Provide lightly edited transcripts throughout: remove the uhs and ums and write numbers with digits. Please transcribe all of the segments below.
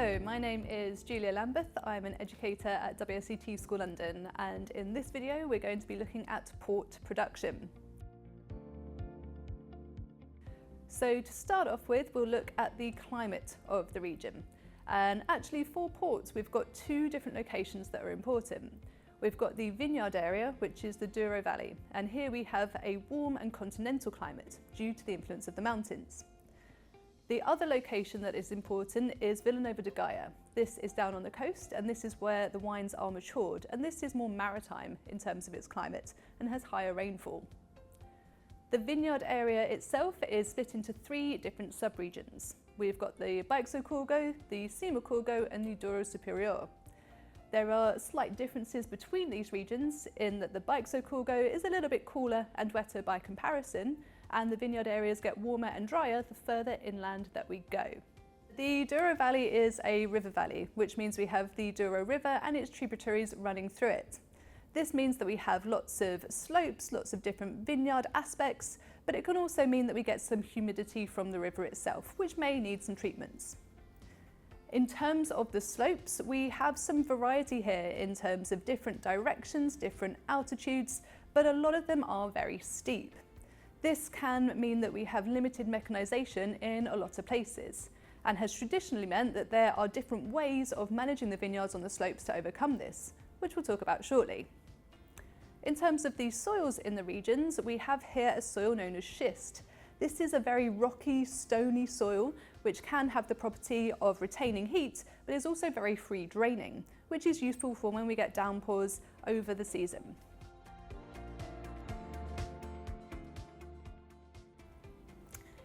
Hello, my name is Julia Lambeth. I'm an educator at WSET School London, and in this video we're going to be looking at port production. So to start off with, we'll look at the climate of the region. And actually for ports, we've got two different locations that are important. We've got the vineyard area, which is the Douro Valley, and here we have a warm and continental climate due to the influence of the mountains. The other location that is important is Villanova de Gaia. This is down on the coast, and this is where the wines are matured, and this is more maritime in terms of its climate and has higher rainfall. The vineyard area itself is split into three different subregions. We've got the Baixo Corgo, the Cima Corgo and the Douro Superior. There are slight differences between these regions in that the Baixo Corgo is a little bit cooler and wetter by comparison, and the vineyard areas get warmer and drier the further inland that we go. The Douro Valley is a river valley, which means we have the Douro River and its tributaries running through it. This means that we have lots of slopes, lots of different vineyard aspects, but it can also mean that we get some humidity from the river itself, which may need some treatments. In terms of the slopes, we have some variety here in terms of different directions, different altitudes, but a lot of them are very steep. This can mean that we have limited mechanisation in a lot of places, and has traditionally meant that there are different ways of managing the vineyards on the slopes to overcome this, which we'll talk about shortly. In terms of the soils in the regions, we have here a soil known as schist. This is a very rocky, stony soil, which can have the property of retaining heat, but is also very free draining, which is useful for when we get downpours over the season.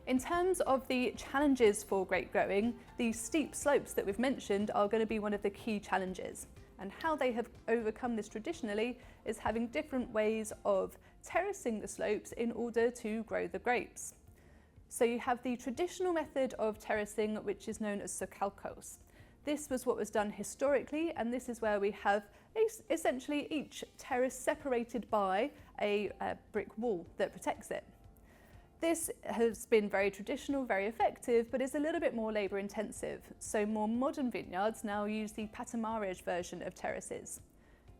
In terms of the challenges for grape growing, the steep slopes that we've mentioned are going to be one of the key challenges. And how they have overcome this traditionally is having different ways of terracing the slopes in order to grow the grapes. So you have the traditional method of terracing, which is known as socalcos. This was what was done historically, and this is where we have essentially each terrace separated by a brick wall that protects it. This has been very traditional, very effective, but is a little bit more labour intensive. So more modern vineyards now use the patamarage version of terraces.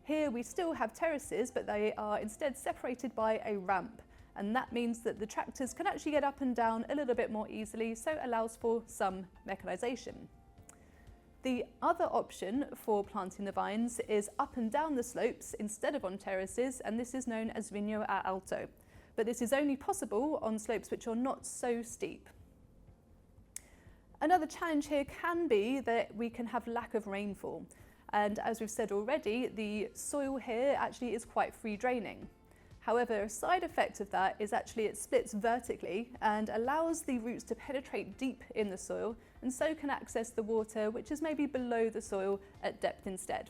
Here we still have terraces, but they are instead separated by a ramp. And that means that the tractors can actually get up and down a little bit more easily, so it allows for some mechanisation. The other option for planting the vines is up and down the slopes instead of on terraces, and this is known as vinho a alto. But this is only possible on slopes which are not so steep. Another challenge here can be that we can have lack of rainfall. And as we've said already, the soil here actually is quite free draining. However, a side effect of that is actually it splits vertically and allows the roots to penetrate deep in the soil, and so can access the water which is maybe below the soil at depth instead.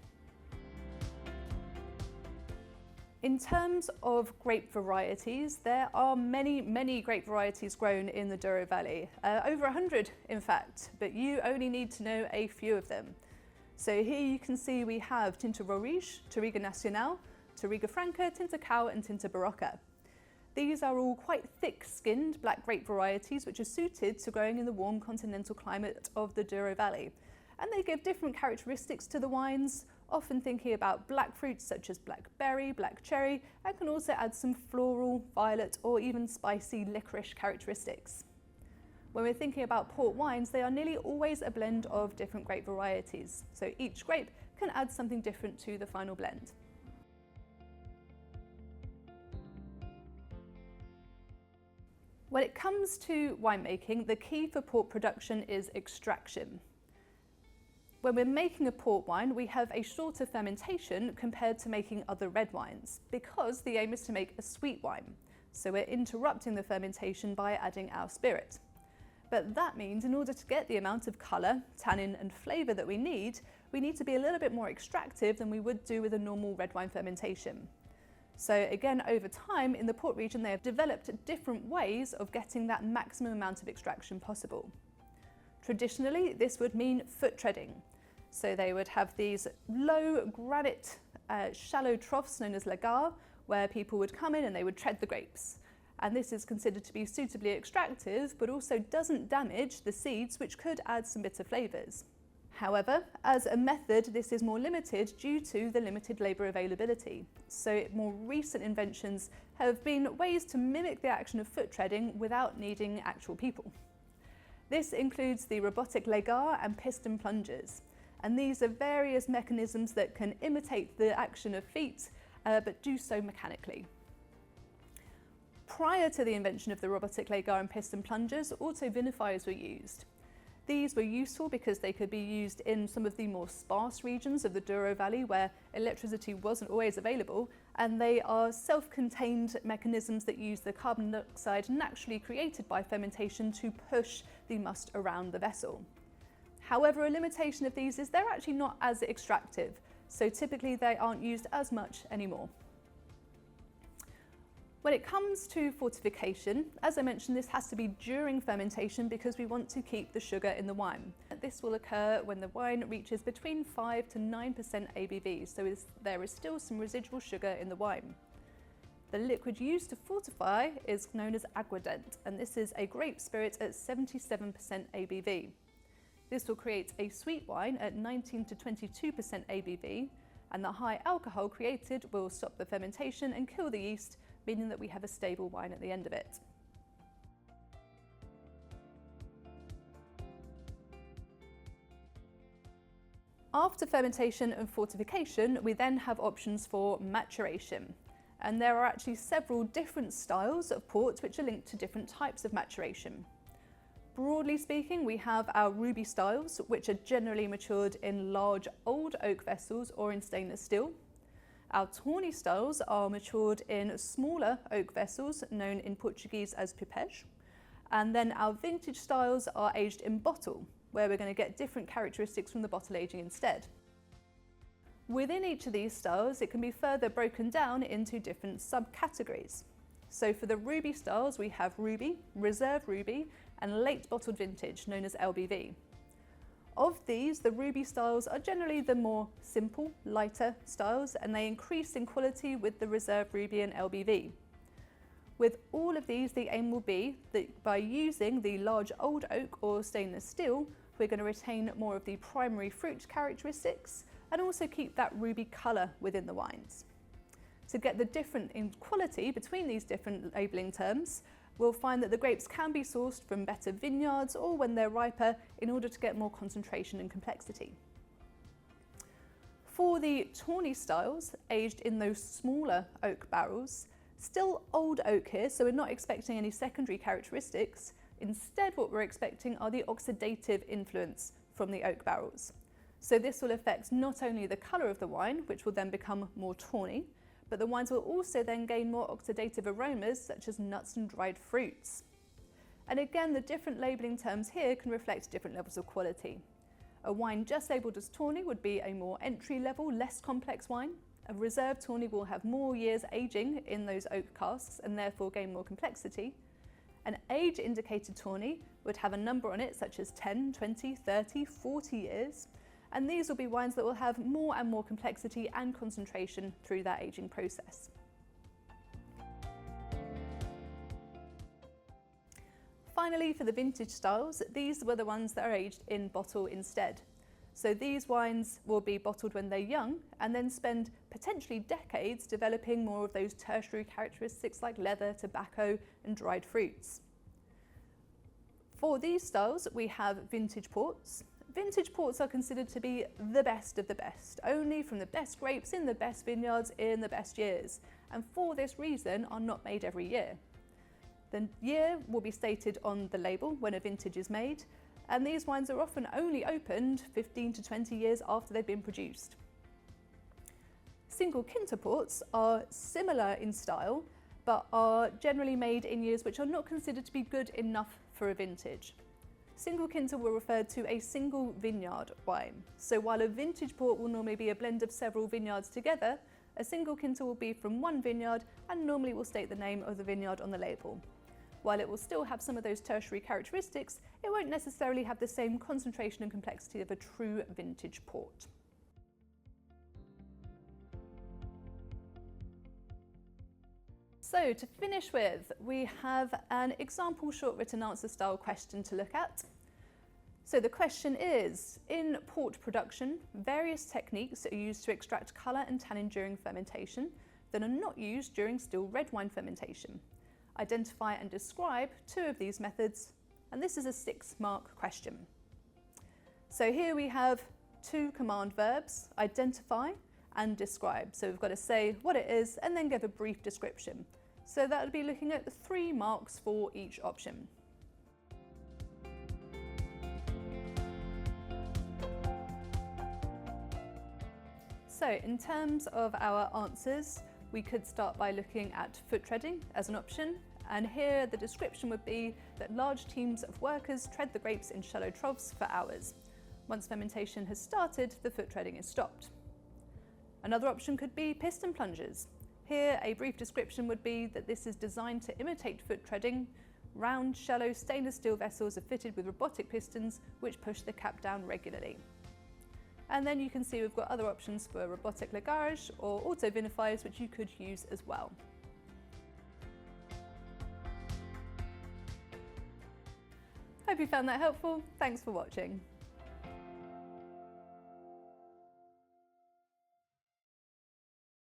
In terms of grape varieties, there are many grape varieties grown in the Douro Valley, over 100 in fact, but you only need to know a few of them. So here you can see we have Tinta Roriz, Touriga Nacional, Touriga Franca, Tinta Cao and Tinta Barroca. These are all quite thick-skinned black grape varieties which are suited to growing in the warm continental climate of the Douro Valley. And they give different characteristics to the wines, often thinking about black fruits such as blackberry, black cherry, and can also add some floral, violet, or even spicy licorice characteristics. When we're thinking about port wines, they are nearly always a blend of different grape varieties, so each grape can add something different to the final blend. When it comes to winemaking, the key for port production is extraction. When we're making a port wine, we have a shorter fermentation compared to making other red wines, because the aim is to make a sweet wine. So we're interrupting the fermentation by adding our spirit. But that means in order to get the amount of colour, tannin and flavour that we need to be a little bit more extractive than we would do with a normal red wine fermentation. So again, over time in the port region, they have developed different ways of getting that maximum amount of extraction possible. Traditionally, this would mean foot treading. So they would have these low granite shallow troughs known as lagars, where people would come in and they would tread the grapes. And this is considered to be suitably extractive, but also doesn't damage the seeds, which could add some bitter flavours. However, as a method, this is more limited due to the limited labour availability. So more recent inventions have been ways to mimic the action of foot treading without needing actual people. This includes the robotic legar and piston plungers. And these are various mechanisms that can imitate the action of feet, but do so mechanically. Prior to the invention of the robotic legar and piston plungers, auto vinifiers were used. These were useful because they could be used in some of the more sparse regions of the Douro Valley where electricity wasn't always available, and they are self-contained mechanisms that use the carbon dioxide naturally created by fermentation to push the must around the vessel. However, a limitation of these is they're actually not as extractive, so typically they aren't used as much anymore. When it comes to fortification, as I mentioned, this has to be during fermentation because we want to keep the sugar in the wine. This will occur when the wine reaches between 5 to 9% ABV, so there is still some residual sugar in the wine. The liquid used to fortify is known as aguardent, and this is a grape spirit at 77% ABV. This will create a sweet wine at 19 to 22% ABV, and the high alcohol created will stop the fermentation and kill the yeast, meaning that we have a stable wine at the end of it. After fermentation and fortification, we then have options for maturation. And there are actually several different styles of port which are linked to different types of maturation. Broadly speaking, we have our ruby styles, which are generally matured in large old oak vessels or in stainless steel. Our tawny styles are matured in smaller oak vessels, known in Portuguese as pipege. And then our vintage styles are aged in bottle, where we're going to get different characteristics from the bottle aging instead. Within each of these styles, it can be further broken down into different subcategories. So for the ruby styles, we have ruby, reserve ruby, and late bottled vintage, known as LBV. Of these, the ruby styles are generally the more simple, lighter styles, and they increase in quality with the reserve ruby and LBV. With all of these, the aim will be that by using the large old oak or stainless steel, we're going to retain more of the primary fruit characteristics and also keep that ruby colour within the wines. To get the difference in quality between these different labelling terms, we'll find that the grapes can be sourced from better vineyards or when they're riper in order to get more concentration and complexity. For the tawny styles, aged in those smaller oak barrels, still old oak here, so we're not expecting any secondary characteristics. Instead, what we're expecting are the oxidative influence from the oak barrels. So this will affect not only the colour of the wine, which will then become more tawny, but the wines will also then gain more oxidative aromas such as nuts and dried fruits. And again, the different labelling terms here can reflect different levels of quality. A wine just labelled as tawny would be a more entry-level, less complex wine. A reserve tawny will have more years aging in those oak casks and therefore gain more complexity. An age-indicated tawny would have a number on it such as 10, 20, 30, 40 years. And these will be wines that will have more and more complexity and concentration through that aging process. Finally, for the vintage styles, these were the ones that are aged in bottle instead. So these wines will be bottled when they're young and then spend potentially decades developing more of those tertiary characteristics like leather, tobacco, and dried fruits. For these styles, we have vintage ports. Vintage ports are considered to be the best of the best, only from the best grapes in the best vineyards in the best years, and for this reason are not made every year. The year will be stated on the label when a vintage is made, and these wines are often only opened 15 to 20 years after they've been produced. Single quinta ports are similar in style, but are generally made in years which are not considered to be good enough for a vintage. Single quinta will refer to a single vineyard wine. So while a vintage port will normally be a blend of several vineyards together, a single quinta will be from one vineyard and normally will state the name of the vineyard on the label. While it will still have some of those tertiary characteristics, it won't necessarily have the same concentration and complexity of a true vintage port. So to finish with, we have an example short written answer style question to look at. So the question is, in port production, various techniques are used to extract colour and tannin during fermentation that are not used during still red wine fermentation. Identify and describe 2 of these methods, and this is a 6-mark question. So here we have 2 command verbs, identify and describe. So we've got to say what it is and then give a brief description. So that would be looking at 3 marks for each option. So in terms of our answers, we could start by looking at foot treading as an option, and here the description would be that large teams of workers tread the grapes in shallow troughs for hours. Once fermentation has started, the foot treading is stopped. Another option could be piston plungers. Here a brief description would be that this is designed to imitate foot treading. Round, shallow stainless steel vessels are fitted with robotic pistons which push the cap down regularly. And then you can see we've got other options for robotic lagarage or auto vinifiers, which you could use as well. Hope you found that helpful. Thanks for watching.